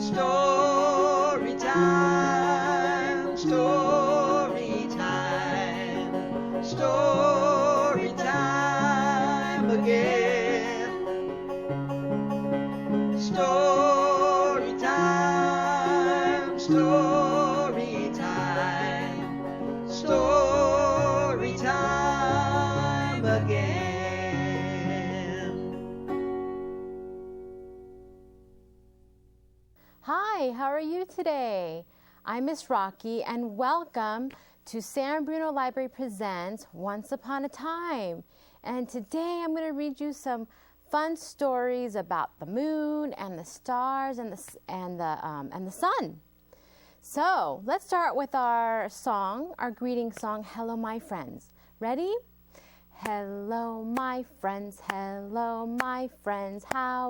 Story time, story time, story time again. Story time, story time, story time again. Hi, how are you today? I'm Miss Rocky and welcome to San Bruno Library Presents Once Upon a Time. And today I'm going to read you some fun stories about the moon and the stars and the sun. So let's start with our song, our greeting song, Hello My Friends. Ready? Hello my friends, how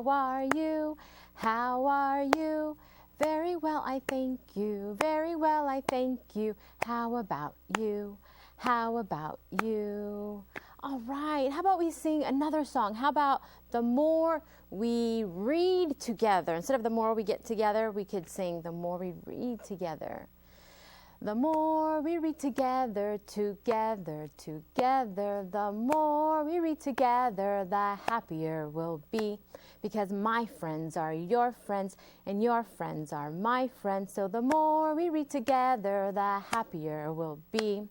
are you? How are you? Very well, I thank you. Very well, I thank you. How about you? How about you? All right, how about we sing another song? How about the more we read together? Instead of the more we get together, we could sing the more we read together. The more we read together, together, together, the more we read together, the happier we'll be. Because my friends are your friends, and your friends are my friends. So the more we read together, the happier we'll be.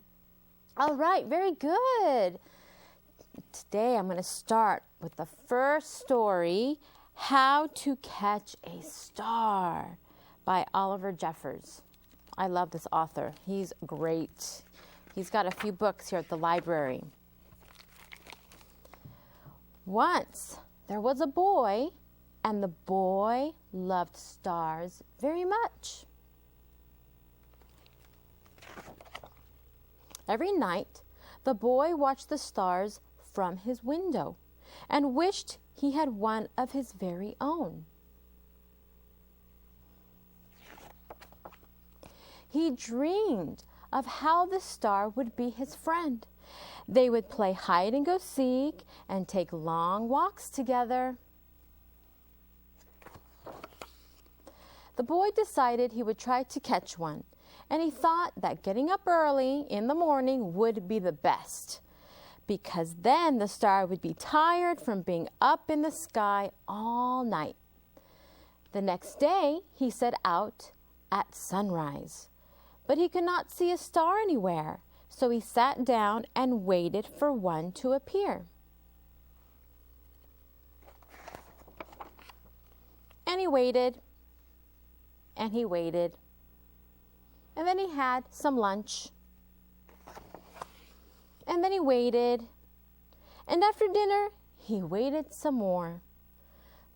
All right, very good. Today I'm going to start with the first story, How to Catch a Star by Oliver Jeffers. I love this author. He's great. He's got a few books here at the library. Once there was a boy, and the boy loved stars very much. Every night, the boy watched the stars from his window and wished he had one of his very own. He dreamed of how the star would be his friend. They would play hide and go seek and take long walks together. The boy decided he would try to catch one, and he thought that getting up early in the morning would be the best, because then the star would be tired from being up in the sky all night. The next day he set out at sunrise. But he could not see a star anywhere, so he sat down and waited for one to appear. And he waited, and he waited, and then he had some lunch, and then he waited, and after dinner, he waited some more.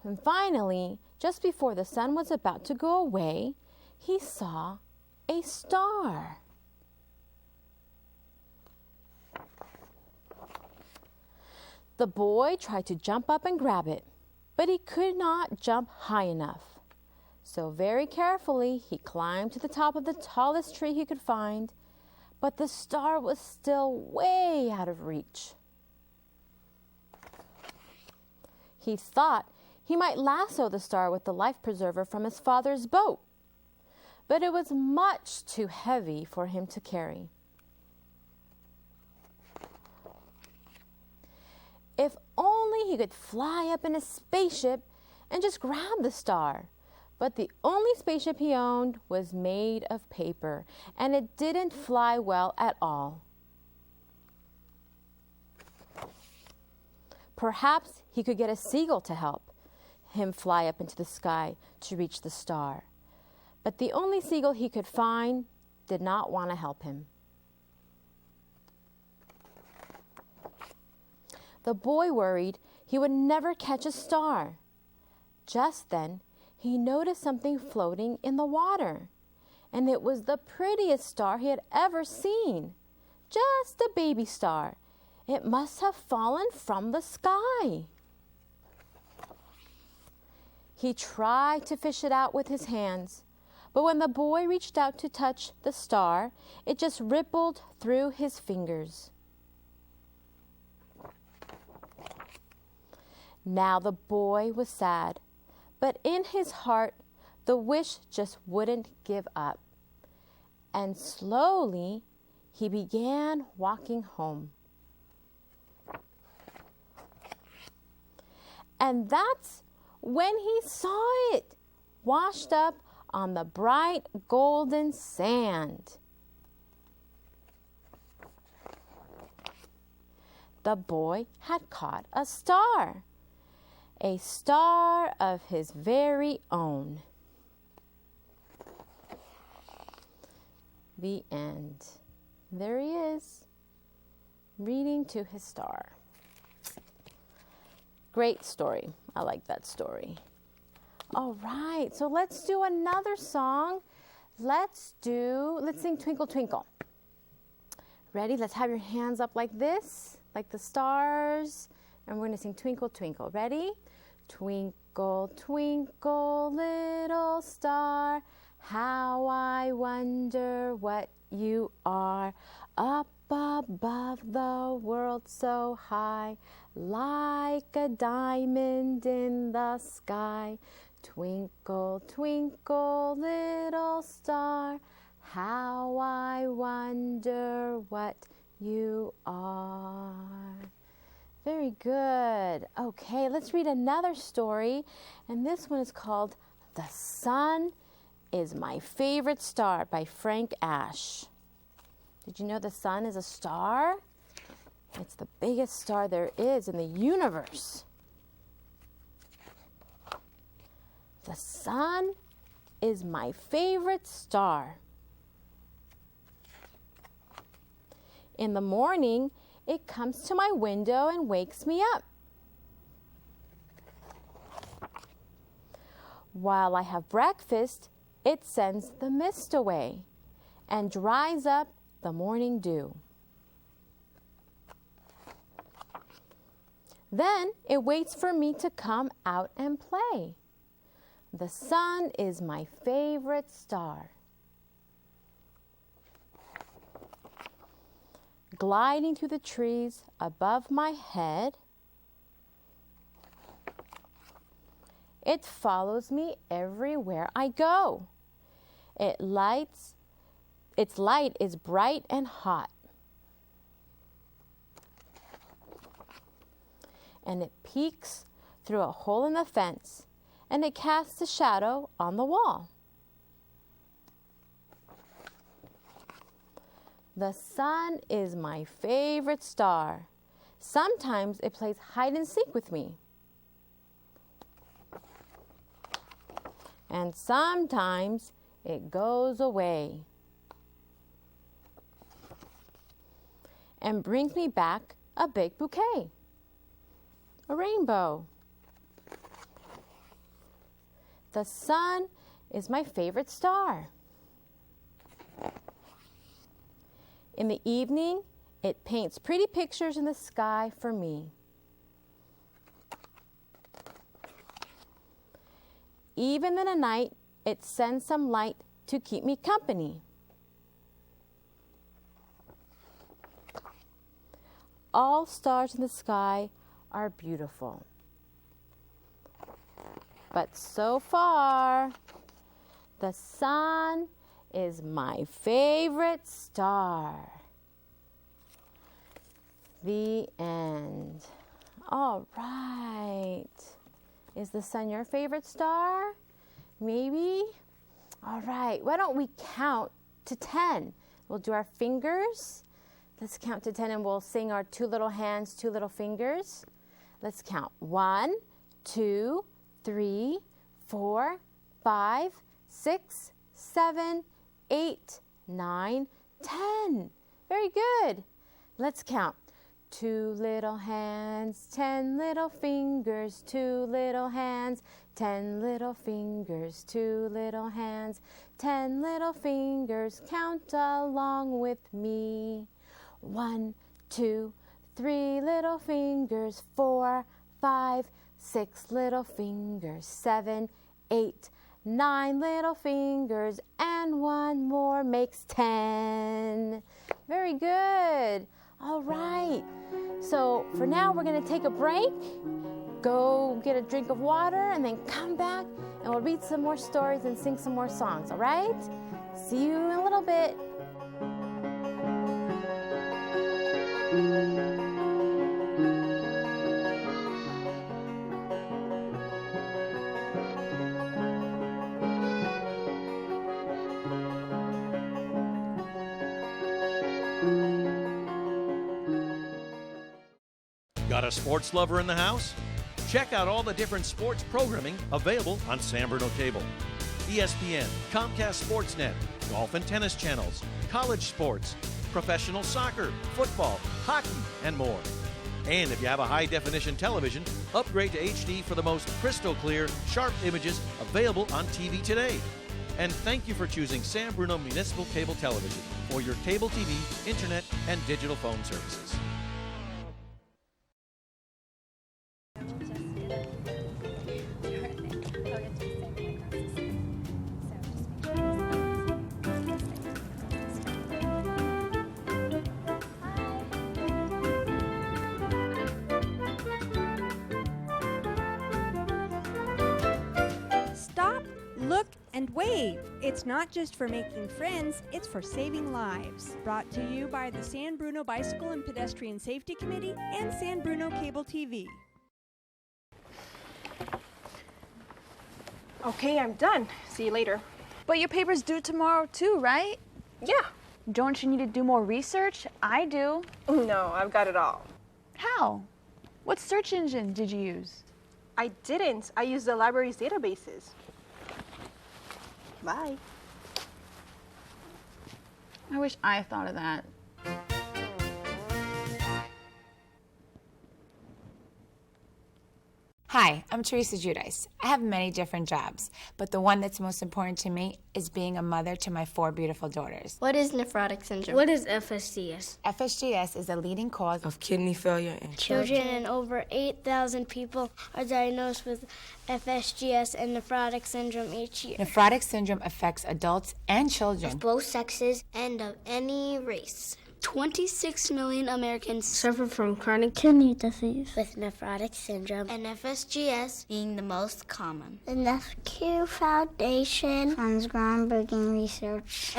And finally, just before the sun was about to go away, he saw a star. The boy tried to jump up and grab it, but he could not jump high enough. So very carefully, he climbed to the top of the tallest tree he could find, but the star was still way out of reach. He thought he might lasso the star with the life preserver from his father's boat, but it was much too heavy for him to carry. If only he could fly up in a spaceship and just grab the star. But the only spaceship he owned was made of paper, and it didn't fly well at all. Perhaps he could get a seagull to help him fly up into the sky to reach the star. But the only seagull he could find did not want to help him. The boy worried he would never catch a star. Just then, he noticed something floating in the water, and it was the prettiest star he had ever seen. Just a baby star. It must have fallen from the sky. He tried to fish it out with his hands, but when the boy reached out to touch the star, it just rippled through his fingers. Now the boy was sad, but in his heart, The wish just wouldn't give up. And slowly, he began walking home. And that's when he saw it, washed up on the bright golden sand. The boy had caught a star of his very own. The end. There he is, reading to his star. Great story. I like that story. All right, so let's do another song. Let's sing Twinkle, Twinkle. Ready? Let's have your hands up like this, like the stars. And we're going to sing Twinkle, Twinkle. Ready? Twinkle, twinkle, little star, how I wonder what you are. Up above the world so high, like a diamond in the sky. Twinkle, twinkle, little star, how I wonder what you are. Very good. Okay, let's read another story. And this one is called The Sun is My Favorite Star by Frank Ash. Did you know the sun is a star? It's the biggest star there is in the universe. The sun is my favorite star. In the morning, it comes to my window and wakes me up. While I have breakfast, it sends the mist away and dries up the morning dew. Then it waits for me to come out and play. The sun is my favorite star. Gliding through the trees above my head, it follows me everywhere I go. Its light is bright and hot. And it peeks through a hole in the fence, and it casts a shadow on the wall. The sun is my favorite star. Sometimes it plays hide and seek with me. And sometimes it goes away and brings me back a big bouquet, a rainbow. The sun is my favorite star. In the evening, it paints pretty pictures in the sky for me. Even in the night, it sends some light to keep me company. All stars in the sky are beautiful. But so far, the sun is my favorite star. The end. All right. Is the sun your favorite star? Maybe? All right. Why don't we count to 10? We'll do our fingers. Let's count to 10 and we'll sing our two little hands, two little fingers. Let's count. 1, 2, 3, 4, 5, 6, 7, 8, 9, 10. Very good. Let's count. 2 little hands, 10 little fingers, 2 little hands, 10 little fingers, 2 little hands, 10 little fingers. Count along with me. 1, 2, 3 little fingers, 4, 5, 6 little fingers, 7, 8, 9 little fingers, and 1 more makes 10. Very good. All right. So for now, we're going to take a break. go get a drink of water and then come back and we'll read some more stories and sing some more songs, all right? See you in a little bit. Got a sports lover in the house? Check out all the different sports programming available on San Bruno Cable. ESPN, Comcast Sportsnet, golf and tennis channels, college sports, professional soccer, football, hockey, and more. And if you have a high-definition television, upgrade to HD for the most crystal clear, sharp images available on TV today. And thank you for choosing San Bruno Municipal Cable Television for your cable TV, internet, and digital phone services. Look and wave. It's not just for making friends, it's for saving lives. Brought to you by the San Bruno Bicycle and Pedestrian Safety Committee and San Bruno Cable TV. Okay, I'm done. See you later. But your paper's due tomorrow too, right? Yeah. Don't you need to do more research? I do. No, I've got it all. How? What search engine did you use? I didn't. I used the library's databases. Bye. I wish I thought of that. Hi, I'm Teresa Giudice. I have many different jobs, but the one that's most important to me is being a mother to my 4 beautiful daughters. What is nephrotic syndrome? What is FSGS? FSGS is a leading cause of kidney failure in children, and over 8,000 people are diagnosed with FSGS and nephrotic syndrome each year. Nephrotic syndrome affects adults and children of both sexes and of any race. 26 million Americans suffer from chronic kidney disease, with nephrotic syndrome and FSGS being the most common. The NephCure Foundation funds groundbreaking research.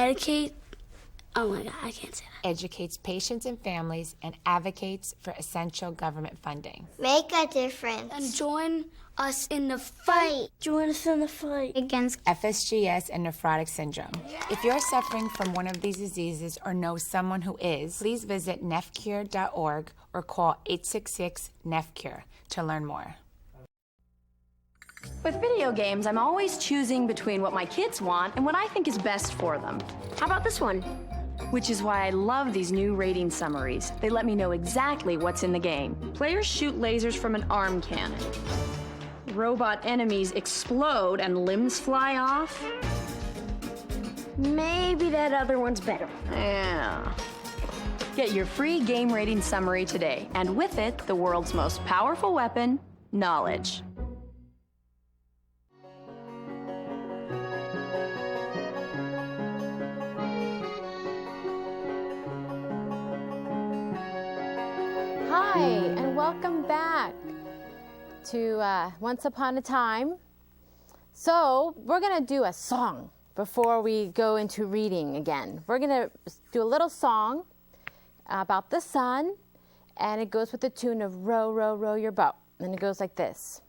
Oh my God, I can't say that. Educates patients and families and advocates for essential government funding. Make a difference. And join us in the fight. Join us in the fight against FSGS and nephrotic syndrome. If you're suffering from one of these diseases or know someone who is, please visit nephcure.org or call 866-NEPHCURE to learn more. With video games, I'm always choosing between what my kids want and what I think is best for them. How about this one? Which is why I love these new rating summaries. They let me know exactly what's in the game. Players shoot lasers from an arm cannon. Robot enemies explode and limbs fly off. Maybe that other one's better. Yeah. Get your free game rating summary today, and with it, the world's most powerful weapon, knowledge. Hi, and welcome back to Once Upon a Time. So we're going to do a song before we go into reading again. We're going to do a little song about the sun, and it goes with the tune of Row, Row, Row Your Boat. And it goes like this.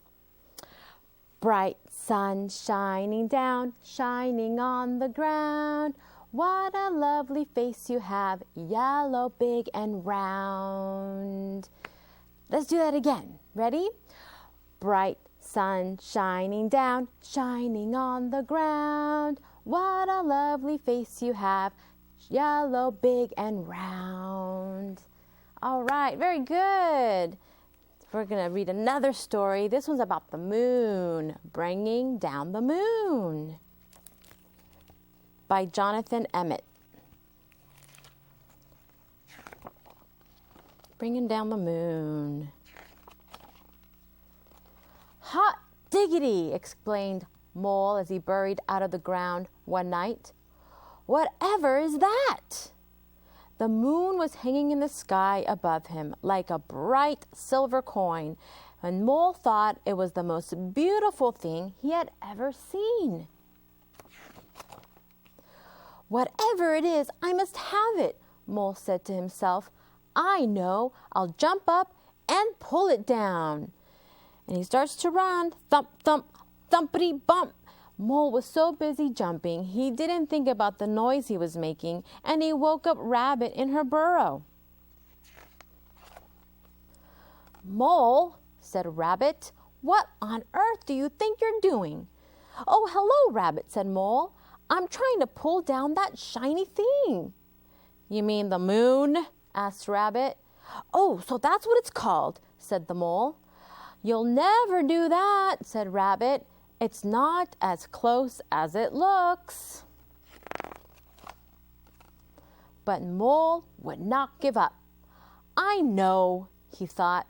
Bright sun shining down, shining on the ground. What a lovely face you have, yellow, big, and round. Let's do that again. Ready? Bright sun shining down, shining on the ground. What a lovely face you have, yellow, big, and round. All right, very good. We're going to read another story. This one's about the moon, Bringing Down the Moon, by Jonathan Emmett. Bringing down the moon. Hot diggity, exclaimed Mole as he burrowed out of the ground one night. Whatever is that? The moon was hanging in the sky above him like a bright silver coin, And Mole thought it was the most beautiful thing he had ever seen. "Whatever it is, I must have it," Mole said to himself. "I know, I'll jump up and pull it down." And he starts to run, thump, thump, thumpity bump. Mole was so busy jumping, he didn't think about the noise he was making, and he woke up Rabbit in her burrow. "Mole," said Rabbit, "what on earth do you think you're doing?" "Oh, hello, Rabbit," said Mole. "I'm trying to pull down that shiny thing." "You mean the moon?" asked Rabbit. "Oh, so that's what it's called," said the Mole. "You'll never do that," said Rabbit. "It's not as close as it looks." But Mole would not give up. "I know," he thought.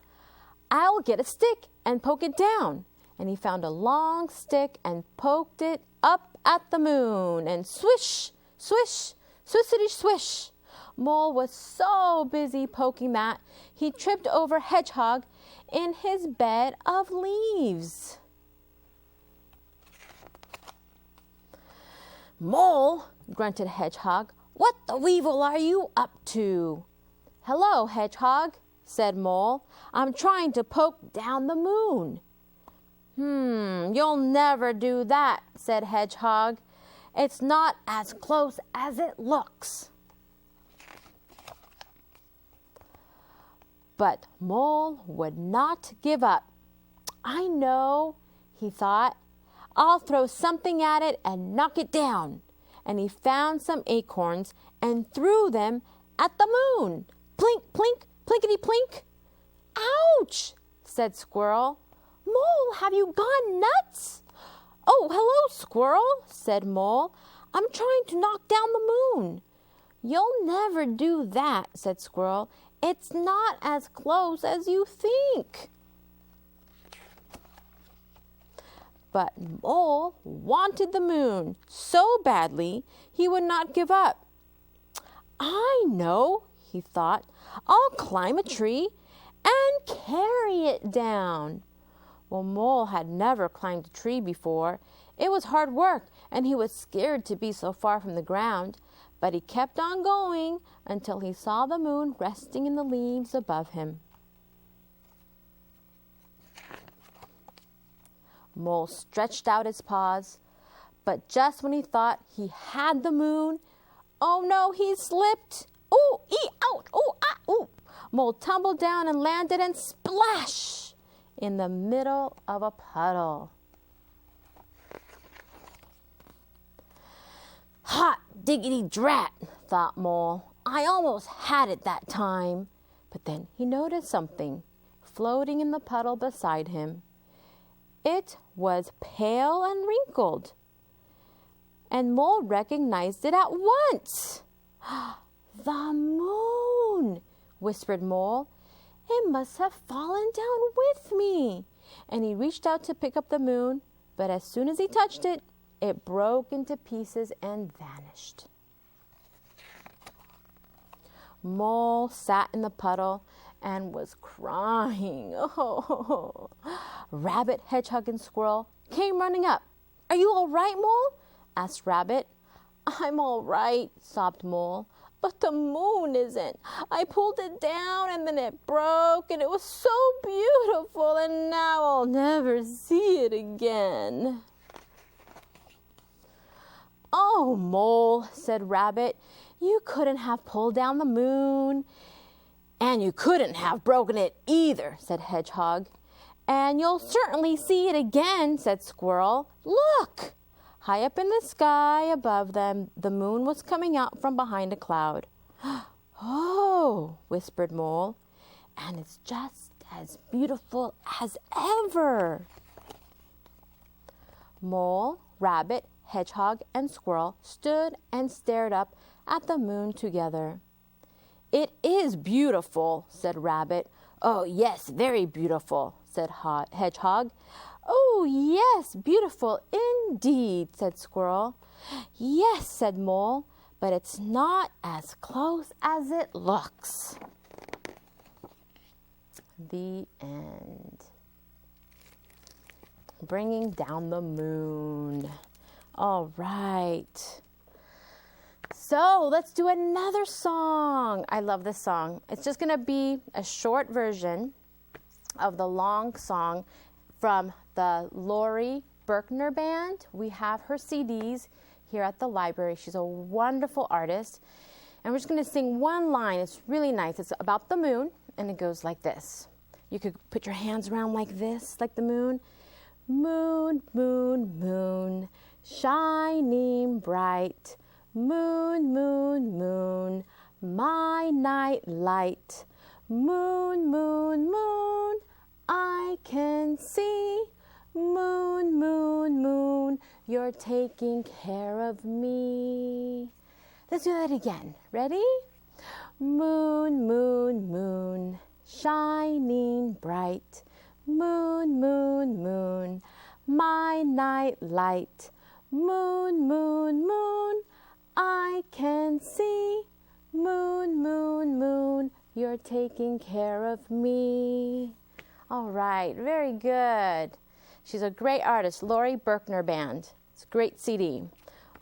"I'll get a stick and poke it down." And he found a long stick and poked it up at the moon. And swish, swish, swishity swish. Mole was so busy poking that he tripped over Hedgehog in his bed of leaves. "Mole," grunted Hedgehog, "what the weevil are you up to?" "Hello, Hedgehog," said Mole. "I'm trying to poke down the moon." You'll never do that," said Hedgehog. "It's not as close as it looks." But Mole would not give up. "I know," he thought. "I'll throw something at it and knock it down." And he found some acorns and threw them at the moon. Plink, plink, plinkety plink. "Ouch!" said Squirrel. "Mole, have you gone nuts?" "Oh, hello, Squirrel," said Mole. "I'm trying to knock down the moon." "You'll never do that," said Squirrel. "It's not as close as you think." But Mole wanted the moon so badly he would not give up. "I know," he thought. "I'll climb a tree and carry it down." Well, Mole had never climbed a tree before. It was hard work, and he was scared to be so far from the ground. But he kept on going until he saw the moon resting in the leaves above him. Mole stretched out his paws, but just when he thought he had the moon, oh no, he slipped. "Ooh, ee, out, ooh, ah, ooh." Mole tumbled down and landed and splash in the middle of a puddle. "Hot diggity drat," thought Mole. "I almost had it that time." But then he noticed something floating in the puddle beside him. It was pale and wrinkled, and Mole recognized it at once. "The moon," whispered Mole. "It must have fallen down with me." And he reached out to pick up the moon, but as soon as he touched it, it broke into pieces and vanished. Mole sat in the puddle and was crying. Oh. Rabbit, Hedgehog, and Squirrel came running up. "Are you all right, Mole?" asked Rabbit. "I'm all right," sobbed Mole. "But the moon isn't. I pulled it down and then it broke, and it was so beautiful, and now I'll never see it again." "Oh, Mole," said Rabbit, "you couldn't have pulled down the moon." "And you couldn't have broken it either," said Hedgehog. "And you'll certainly see it again," said Squirrel. "Look!" High up in the sky above them, the moon was coming out from behind a cloud. "Oh," whispered Mole, "and it's just as beautiful as ever." Mole, Rabbit, Hedgehog, and Squirrel stood and stared up at the moon together. "It is beautiful," said Rabbit. "Oh, yes, very beautiful," said Hedgehog. "Oh, yes, beautiful indeed," said Squirrel. "Yes," said Mole, "but it's not as close as it looks." The end. bringing down the moon. All right. So let's do another song. I love this song. It's just going to be a short version of the long song from the Lori Berkner Band. We have her CDs here at the library. She's a wonderful artist. And we're just going to sing one line. It's really nice. It's about the moon, and it goes like this. You could put your hands around like this, like the moon. Moon, moon, moon, shining bright. Moon, moon, moon, my night light. Moon, moon, moon, I can see. Moon, moon, moon, you're taking care of me. Let's do that again. Ready? Moon, moon, moon, shining bright. Moon, moon, moon, my night light. Moon, moon, moon, I can see. Moon, moon, moon, you're taking care of me. All right, very good. She's a great artist, Lori Berkner Band. It's a great CD.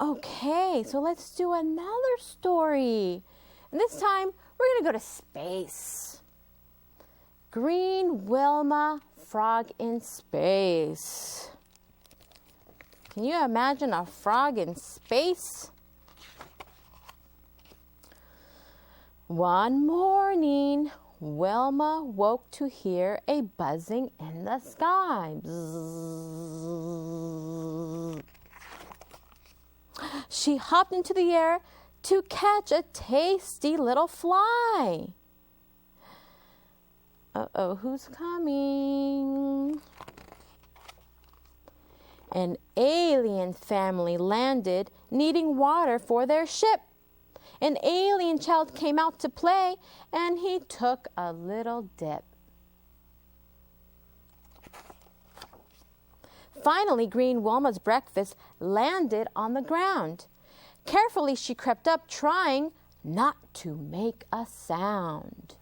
Okay, so let's do another story. And this time, we're going to go to space. Green Wilma, Frog in Space. Can you imagine a frog in space? One morning, Wilma woke to hear a buzzing in the sky. Bzzz. She hopped into the air to catch a tasty little fly. Uh-oh, who's coming? An alien family landed, needing water for their ship. An alien child came out to play, and he took a little dip. Finally, Green Wilma's breakfast landed on the ground. Carefully, she crept up, trying not to make a sound.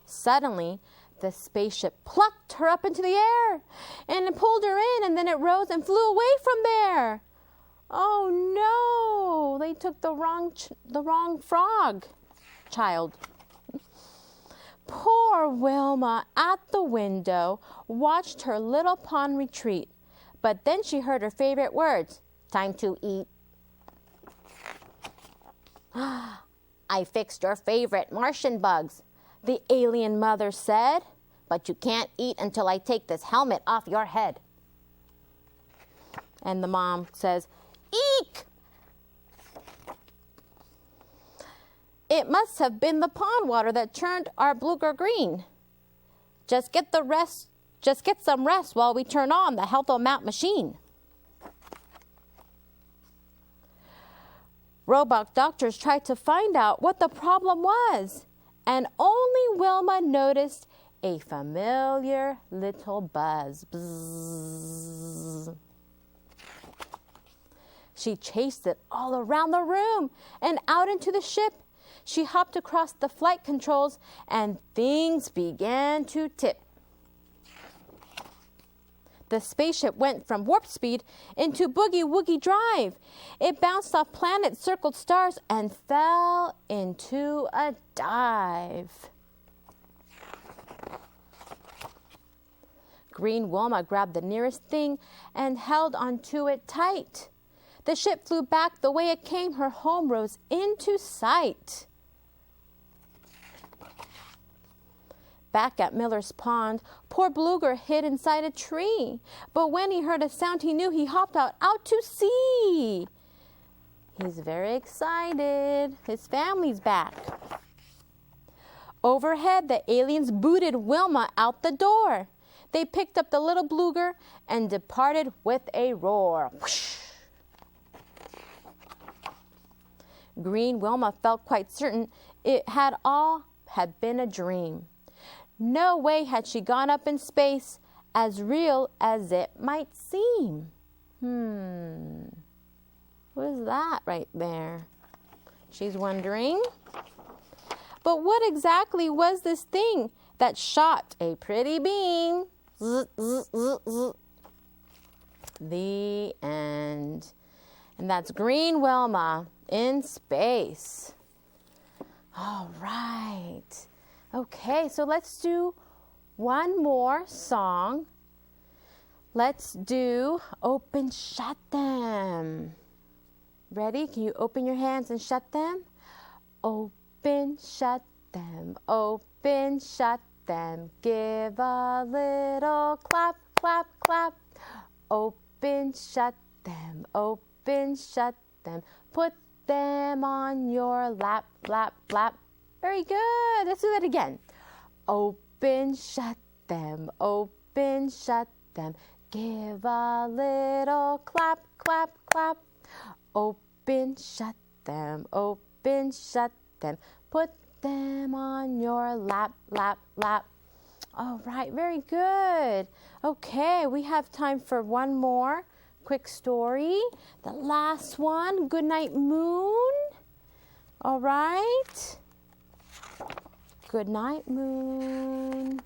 Suddenly, the spaceship plucked her up into the air, and it pulled her in, and then it rose and flew away from there. Oh no, they took the wrong frog child. Poor Wilma, at the window, watched her little pond retreat. But then she heard her favorite words, "Time to eat." "I fixed your favorite Martian bugs," the alien mother said. "But you can't eat until I take this helmet off your head." And the mom says, "Eek!" "It must have been the pond water that turned our blueger green. Just get some rest while we turn on the Health-O-Mount machine." Robot doctors tried to find out what the problem was, and only Wilma noticed a familiar little buzz. Bzzz. She chased it all around the room and out into the ship. She hopped across the flight controls, and things began to tip. The spaceship went from warp speed into boogie-woogie drive. It bounced off planets, circled stars, and fell into a dive. Green Wilma grabbed the nearest thing and held onto it tight. The ship flew back the way it came. Her home rose into sight. Back at Miller's Pond, poor Blueger hid inside a tree. But when he heard a sound he knew, he hopped out to sea. He's very excited. His family's back. Overhead, the aliens booted Wilma out the door. They picked up the little Blueger and departed with a roar. Whoosh! Green Wilma felt quite certain it had all been a dream. No way had she gone up in space, as real as it might seem. What is that right there? She's wondering. But what exactly was this thing? that shot a pretty beam. Zzz, zzz, zzz, zzz. The end. And that's Green Wilma in space. All right. Okay, so let's do one more song. Let's do Open Shut Them. Ready? Can you open your hands and shut them? Open, shut them. Open, shut them. Give a little clap, clap, clap. Open, shut them. Open, shut them. Put them on your lap, lap, lap. Very good. Let's do that again. Open, shut them. Open, shut them. Give a little clap, clap, clap. Open, shut them. Open, shut them. Put them on your lap, lap, lap. All right, very good. Okay, we have time for one more quick story. The last one, Goodnight Moon. All right. Goodnight Moon.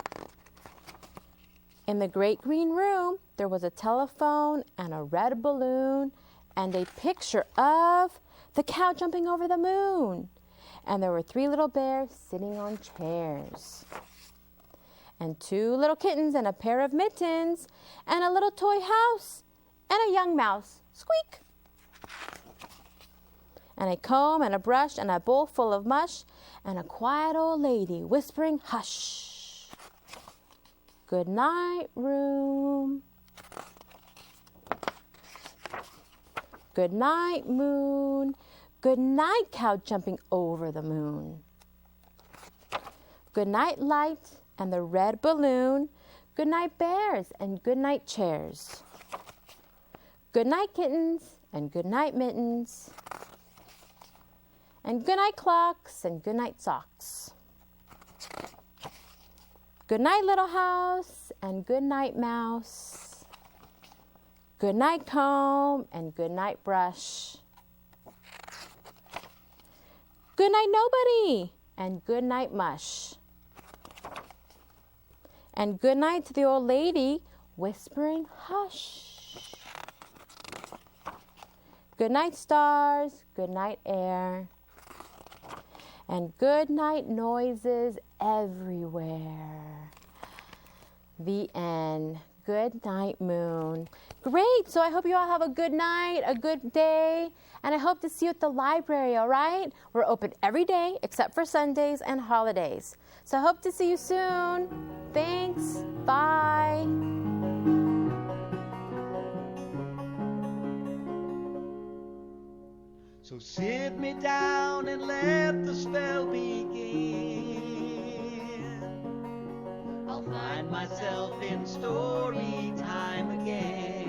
In the great green room, there was a telephone and a red balloon and a picture of the cow jumping over the moon. And there were 3 little bears sitting on chairs. And 2 little kittens and a pair of mittens and a little toy house and a young mouse. Squeak! And a comb and a brush and a bowl full of mush and a quiet old lady whispering, hush. Good night, room. Good night, moon. Good night, cow jumping over the moon. Good night, light and the red balloon. Good night, bears and good night, chairs. Good night, kittens and good night, mittens. And good night, clocks and good night, socks. Good night, little house and good night, mouse. Good night, comb and good night, brush. Good night, nobody and good night, mush. And good night to the old lady whispering, hush. Good night, stars. Good night, air. And good night, noises everywhere. The end. Good night, moon. Great. So I hope you all have a good night, a good day, and I hope to see you at the library, all right? We're open every day except for Sundays and holidays. So I hope to see you soon. Thanks. Bye. So sit me down and let the spell begin. I'll find myself in story time again.